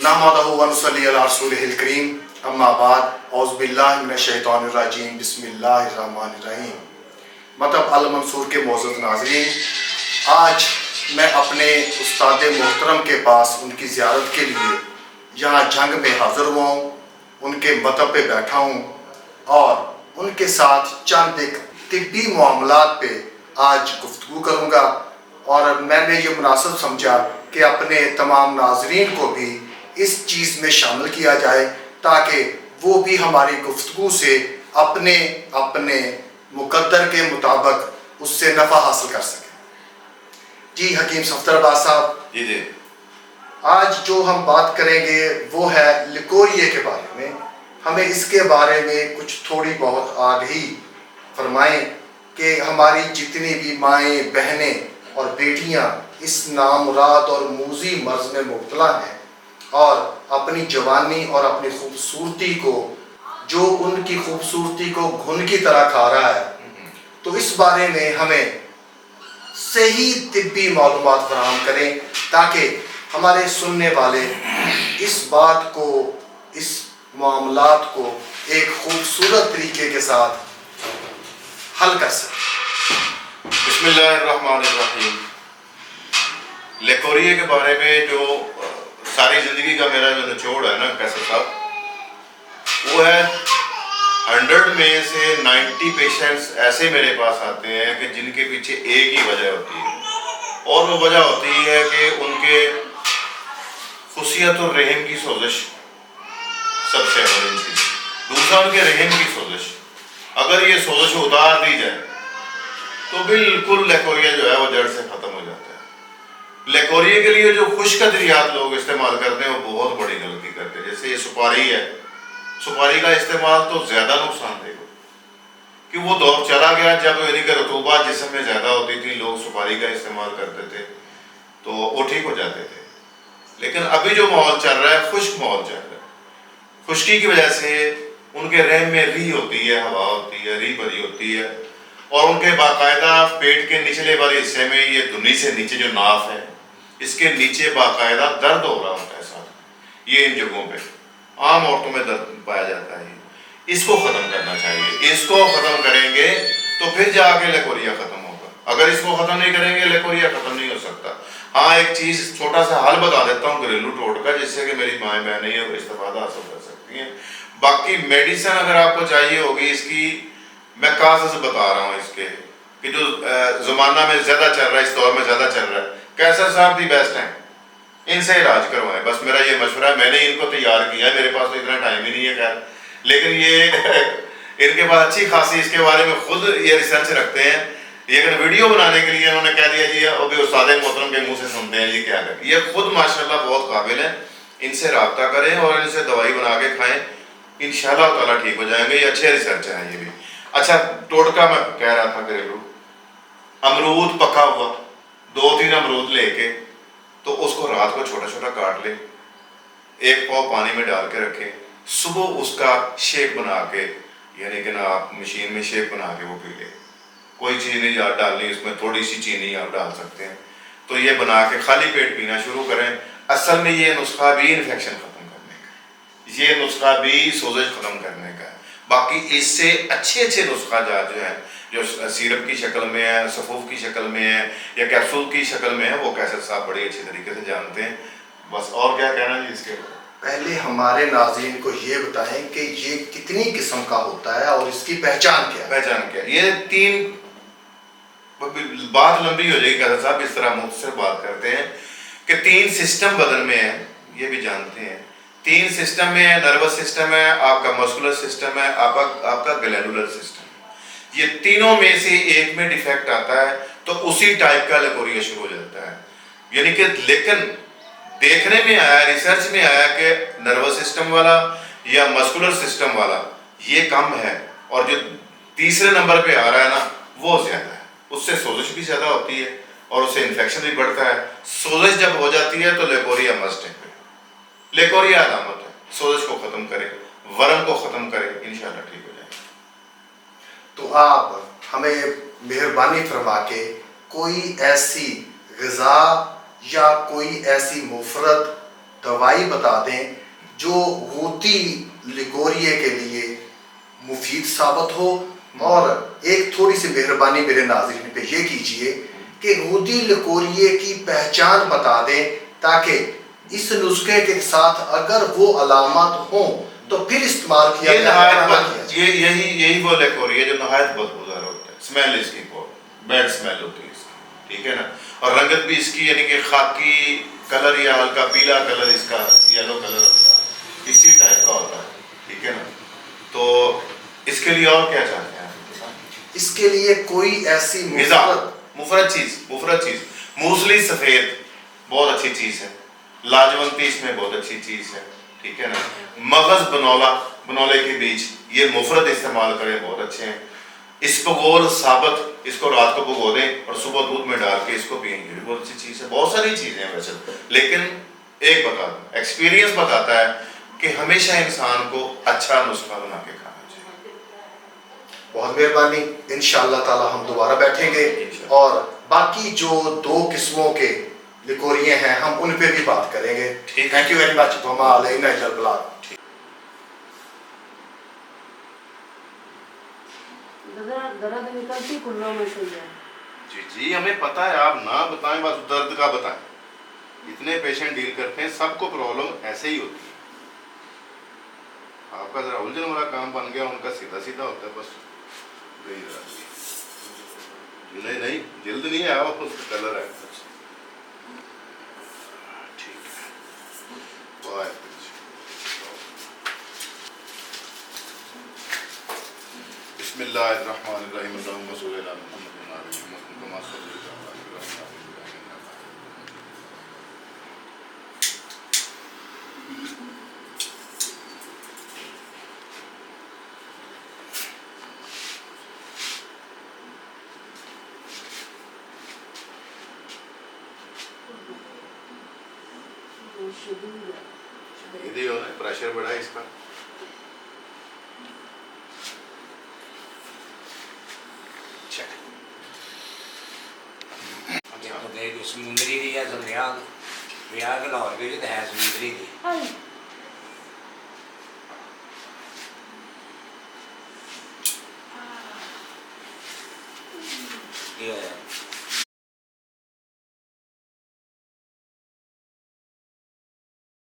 नहमदहु व नुसल्ली अला रसूलिहिल करीम अम्मा बाद औज़ु बिल्लाहि मिनश शैतानिर रजीम बिस्मिल्लाहिर रहमानिर रहीम। मतलब अल मंसूर के मौजूद नाज़रीन, आज मैं अपने उस्ताद मोहतरम के पास उनकी ज़ियारत के लिए यहाँ जंग में हाज़िर हुआ हूँ, उनके मतब पे बैठा हूँ और उनके साथ चंद एक तिब्बी मामलात पे आज गुफ्तगू करूँगा। और मैंने ये मुनासिब समझा कि अपने तमाम नाज़रीन को भी इस चीज़ में शामिल किया जाए ताकि वो भी हमारी गुफ्तगू से अपने अपने मुकद्दर के मुताबिक उससे नफ़ा हासिल कर सकें। जी हकीम सफदराबाद साहब, जी, आज जो हम बात करेंगे वो है लिकोरिए के बारे में। हमें इसके बारे में कुछ थोड़ी बहुत आगाही फरमाएं कि हमारी जितनी भी माएँ, बहनें और बेटियां इस नामुराद और मूजी मर्ज में मुब्तला हैं और अपनी जवानी और अपनी खूबसूरती को, जो उनकी खूबसूरती को घुन की तरह खा रहा है, तो इस बारे में हमें सही तिब्बी मालूमात फराहम करें ताकि हमारे सुनने वाले इस बात को, इस मामलात को एक खूबसूरत तरीके के साथ हल कर सकें। बिस्मिल्लाहिर्रहमानिर्रहीम। लेकोरिए के बारे में जो सारी ज़िंदगी का मेरा जो निचोड़ है ना कैसर साहब, वो है 100 में से 90 पेशेंट्स ऐसे मेरे पास आते हैं कि जिनके पीछे एक ही वजह होती है और वो वजह होती है कि उनके खुशियत और रहम की सोजिश सबसे अहम चीज़, दूसरा उनके रहम की सोजिश। अगर ये सोजिश उतार दी जाए तो बिल्कुल लेकोरिया जो है वो जड़ से ख़त्म हो जाता है। लेकोरिया के लिए जो खुश्क अद्वियात लोग इस्तेमाल करते हैं वो बहुत बड़ी गलती करते हैं। जैसे ये सुपारी है, सुपारी का इस्तेमाल तो ज़्यादा नुकसानदेह हो कि वो दौर चला गया जब यानी कि रतूबत जिस्म में ज़्यादा होती थी, लोग सुपारी का इस्तेमाल करते थे तो वो ठीक हो जाते थे। लेकिन अभी जो माहौल चल रहा है, खुश्क माहौल चल रहा है, खुश्की की वजह से उनके रहम में री होती है, हवा होती है, री भरी होती है और उनके बाकायदा पेट के निचले वाले हिस्से में, ये धुनी से नीचे जो नाफ है, इसके नीचे बाकायदा दर्द हो रहा होता है साथ। ये इन जगहों पे आम औरतों में दर्द पाया जाता है। इसको ख़त्म करना चाहिए। इसको ख़त्म करेंगे तो फिर जाके लेकोरिया ख़त्म होगा। अगर इसको ख़त्म नहीं करेंगे लेकोरिया ख़त्म नहीं हो सकता। हाँ, एक चीज़ छोटा सा हल बता देता हूँ घरेलू टोटका, जिससे कि मेरी माएँ बहनें ये इस्तेफादा हासिल कर सकती हैं। बाकी मेडिसिन अगर आपको चाहिए होगी इसकी, मैं कहाँ से बता रहा हूँ इसके कि जो ज़माना में ज़्यादा चल रहा है, इस दौर में ज़्यादा चल रहा है, कैसर साहब दी बेस्ट हैं, इनसे इलाज करवाएं। बस मेरा ये मशवरा है। मैंने इनको तैयार किया है, मेरे पास तो इतना टाइम ही नहीं है खैर, लेकिन ये इनके पास अच्छी खासी इसके बारे में खुद ये रिसर्च रखते हैं। लेकिन वीडियो बनाने के लिए उन्होंने कह दिया जी अभी उस्ताद मोहतरम के मुँह से सुनते हैं जी क्या करें। ये खुद माशाल्लाह बहुत काबिल हैं, इनसे रब्ता करें और इनसे दवाई बना के खाएँ, इंशाअल्लाह ताला ठीक हो जाएंगे। ये अच्छे रिसर्चर हैं ये भी। अच्छा, टोटका मैं कह रहा था घरेलू, अमरूद पका हुआ 2-3 अमरूद लेके तो उसको रात को छोटा छोटा काट ले, 1 पाव पानी में डाल के रखें, सुबह उसका शेक बना के, यानी कि ना आप मशीन में शेक बना के वो पी ले। कोई चीज़ नहीं डालनी उसमें, थोड़ी सी चीनी आप डाल सकते हैं। तो ये बना के खाली पेट पीना शुरू करें। असल में ये नुस्खा भी इन्फेक्शन ख़त्म करने का, ये नुस्खा भी सोजिश ख़त्म करने का है। बाकी इससे अच्छे अच्छे नुस्खा जो है, जो सिरप की शक्ल में है, सफ़ूफ की शक्ल में है या कैप्सूल की शक्ल में है, वो कैसर साहब बड़े अच्छे तरीके से जानते हैं। बस और क्या कहना जी इसके बारे में? पहले हमारे नाज़रीन को ये बताएं कि ये कितनी किस्म का होता है और इसकी पहचान क्या है? पहचान क्या? ये 3, बात लंबी हो जाएगी कैसर साहब, इस तरह मुख्तसर बात करते हैं कि 3 सिस्टम बदन में है, ये भी जानते हैं। 3 सिस्टम में है, नर्वस सिस्टम है, आपका मस्कुलर सिस्टम है, आपका ग्लैंडुलर सिस्टम। ये तीनों में से एक में डिफेक्ट आता है तो उसी टाइप का लेकोरिया शुरू हो जाता है। यानी कि लेकिन देखने में आया, रिसर्च में आया कि नर्वस सिस्टम वाला या मस्कुलर सिस्टम वाला ये कम है और जो तीसरे नंबर पे आ रहा है ना वो ज़्यादा है। उससे सोजिश भी ज़्यादा होती है और उससे इन्फेक्शन भी बढ़ता है। सोजिश जब हो जाती है तो लेकोरिया मस्ट है। लेकोरिया अलामत है, सोजिश को ख़त्म करे, वरम को ख़त्म करे, इंशाल्लाह ठीक हो जाएगा। तो आप हमें मेहरबानी फरमा के कोई ऐसी ग़िज़ा या कोई ऐसी मुफरद دوائی بتا دیں جو غوطی لگوریے کے لیے مفید ثابت ہو، اور ایک تھوڑی سی مہربانی میرے ناظرین پہ یہ کیجئے کہ غوطی لگوریے کی پہچان بتا دیں، تاکہ اس نسخے کے ساتھ اگر وہ علامات ہوں تو پھر استعمال کیا یہ یہی وہ لیکوری ہے جو نہایت بدبودار ہوتا ہے، اسمیل اس کی بہت بیڈ اسمیل ہوتی ہے اس کی، ٹھیک ہے نا، اور رنگت بھی اس کی یعنی کہ خاکی کلر یا ہلکا پیلا کلر، اس کا یلو کلر ہوتا ہے، اسی ٹائپ کا ہوتا ہے، ٹھیک ہے نا۔ تو اس کے لیے اور کیا چاہتے ہیں؟ اس کے لیے کوئی ایسی مفرد چیز موسلی سفید بہت اچھی چیز ہے، لاجونتی اس میں بہت اچھی چیز ہے، ٹھیک ہے نا۔ مغز بنولے کے بیج یہ مفرد استعمال کریں، بہت اچھے ہیں۔ اسپغول ثابت، اس کو رات کو بھگو دیں اور صبح دودھ میں ڈال کے اس کو پئیں، یہ بہت اچھی چیز ہے۔ بہت ساری چیزیں ہیں ویسے، لیکن ایک بتا دوں، ایکسپیرینس بتاتا ہے کہ ہمیشہ انسان کو اچھا نسخہ بنا کے کھانا چاہیے۔ بہت مہربانی، انشاءاللہ تعالی ہم دوبارہ بیٹھیں گے اور باقی جو 2 قسموں کے لکوریے ہیں ہم ان پہ بھی بات کریں گے۔ تھینک یو ویری مچ، وما علینا الا البلاغ۔ درد نکلتی کنوں میں سے ہے۔ جی ہمیں پتہ ہے، آپ نہ بتائیں، بس درد کا بتائیں۔ اتنے پیشنٹ ڈیل کرتے ہیں، سب کو پرابلم ایسے ہی ہوتی ہے۔ آپ کا ذرا الجھن والا کام بن گیا، ان کا سیدھا سیدھا ہوتا ہے بس۔ نہیں جلد نہیں ہے، وہ اس کا کلر ہے۔ ٹھیک ہے، بسم اللہ الرحمن الرحیم، اللہم صلی علی محمد و علی محمد کما صلیت علی ابراہیم و علی ابراہیم انک حمید مجید۔ شدید ہو رہا ہے، پریشر بڑھا ہے اس کا۔ سمندری دی یا ریاض لاہور گئی تو ہے سمندری دی